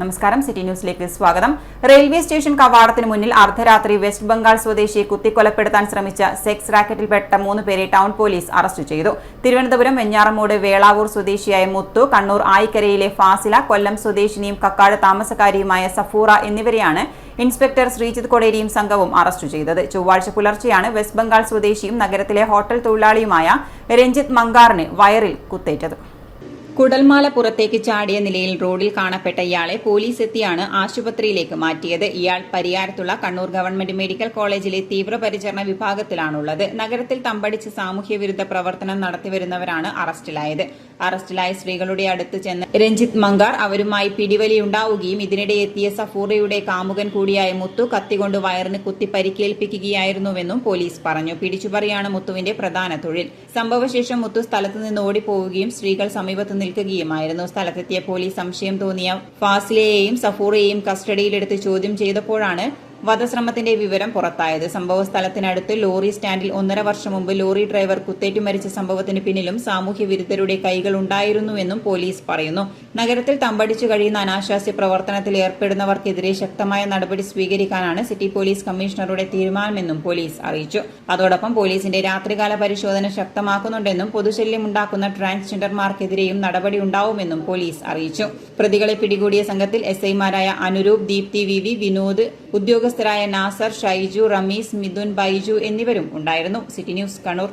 നമസ്കാരം, സിറ്റി ന്യൂസിലേക്ക് സ്വാഗതം. റെയിൽവേ സ്റ്റേഷൻ കവാടത്തിന് മുന്നിൽ അർദ്ധരാത്രി വെസ്റ്റ് ബംഗാൾ സ്വദേശിയെ കുത്തിക്കൊലപ്പെടുത്താൻ ശ്രമിച്ച സെക്സ് റാക്കറ്റിൽപ്പെട്ട 3 പേരെ ടൗൺ പോലീസ് അറസ്റ്റ് ചെയ്തു. തിരുവനന്തപുരം വെഞ്ഞാറമൂട് വേളാവൂർ സ്വദേശിയായ മുത്തു, കണ്ണൂർ ആയിക്കരയിലെ ഫാസില, കൊല്ലം സ്വദേശിനിയും കക്കാട് താമസക്കാരിയുമായ സഫൂറ എന്നിവരെയാണ് ഇൻസ്പെക്ടർ ശ്രീജിത്ത് കൊടേരിയും സംഘവും അറസ്റ്റ് ചെയ്തത്. ചൊവ്വാഴ്ച പുലർച്ചെയാണ് വെസ്റ്റ് ബംഗാൾ സ്വദേശിയും നഗരത്തിലെ ഹോട്ടൽ തൊഴിലാളിയുമായ രഞ്ജിത്ത് മങ്കാറിന് വയറിൽ കുത്തേറ്റത്. കുടൽമാല പുറത്തേക്ക് ചാടിയ നിലയിൽ റോഡിൽ കാണപ്പെട്ട ഇയാളെ പോലീസ് എത്തിയാണ് ആശുപത്രിയിലേക്ക് മാറ്റിയത്. ഇയാൾ പരിയാരത്തുള്ള കണ്ണൂർ ഗവൺമെന്റ് മെഡിക്കൽ കോളേജിലെ തീവ്രപരിചരണ വിഭാഗത്തിലാണുള്ളത്. നഗരത്തിൽ തമ്പടിച്ച് സാമൂഹ്യവിരുദ്ധ പ്രവർത്തനം നടത്തിവരുന്നവരാണ് അറസ്റ്റിലായത്. അറസ്റ്റിലായ സ്ത്രീകളുടെ അടുത്ത് ചെന്ന് രഞ്ജിത്ത് മങ്കാർ അവരുമായി പിടിവലിയുണ്ടാവുകയും ഇതിനിടെ എത്തിയ സഫൂറയുടെ കാമുകൻ കൂടിയായ മുത്തു കത്തികൊണ്ട് വയറിന് കുത്തി പരിക്കേൽപ്പിക്കുകയായിരുന്നുവെന്നും പോലീസ് പറഞ്ഞു. പിടിച്ചുപറിയാണ് മുത്തുവിന്റെ പ്രധാന തൊഴിൽ. സംഭവശേഷം മുത്തു സ്ഥലത്തുനിന്ന് ഓടിപ്പോവുകയും സ്ത്രീകൾ സമീപത്ത് നിൽക്കുകയുമായിരുന്നു. സ്ഥലത്തെത്തിയ പോലീസ് സംശയം തോന്നിയ ഫാസിലയെയും സഫൂറയെയും കസ്റ്റഡിയിലെടുത്ത് ചോദ്യം ചെയ്തപ്പോഴാണ് വധശ്രമത്തിന്റെ വിവരം പുറത്തായത്. സംഭവ സ്ഥലത്തിനടുത്ത് ലോറി സ്റ്റാൻഡിൽ 1.5 വർഷം മുമ്പ് ലോറി ഡ്രൈവർ കുത്തേറ്റു മരിച്ച സംഭവത്തിന് പിന്നിലും സാമൂഹ്യ വിരുദ്ധരുടെ കൈകൾ ഉണ്ടായിരുന്നുവെന്നും പോലീസ് പറയുന്നു. നഗരത്തിൽ തമ്പടിച്ചു കഴിയുന്ന അനാശാസ്യ പ്രവർത്തനത്തിൽ ഏർപ്പെടുന്നവർക്കെതിരെ ശക്തമായ നടപടി സ്വീകരിക്കാനാണ് സിറ്റി പോലീസ് കമ്മീഷണറുടെ തീരുമാനമെന്നും പോലീസ് അറിയിച്ചു. അതോടൊപ്പം പോലീസിന്റെ രാത്രികാല പരിശോധന ശക്തമാക്കുന്നുണ്ടെന്നും പൊതുശല്യമുണ്ടാക്കുന്ന ട്രാൻസ്ജെൻഡർമാർക്കെതിരെയും നടപടി ഉണ്ടാവുമെന്നും പോലീസ് അറിയിച്ചു. പ്രതികളെ പിടികൂടിയ സംഘത്തിൽ എസ്ഐമാരായ അനുരൂപ്, ദീപ്തി, വി വിനോദ്, ഉദ്യോഗസ്ഥരായ നാസർ, ഷൈജു, റമീസ്, മിഥുൻ, ബൈജു എന്നിവരും ഉണ്ടായിരുന്നു. City news, Kannur.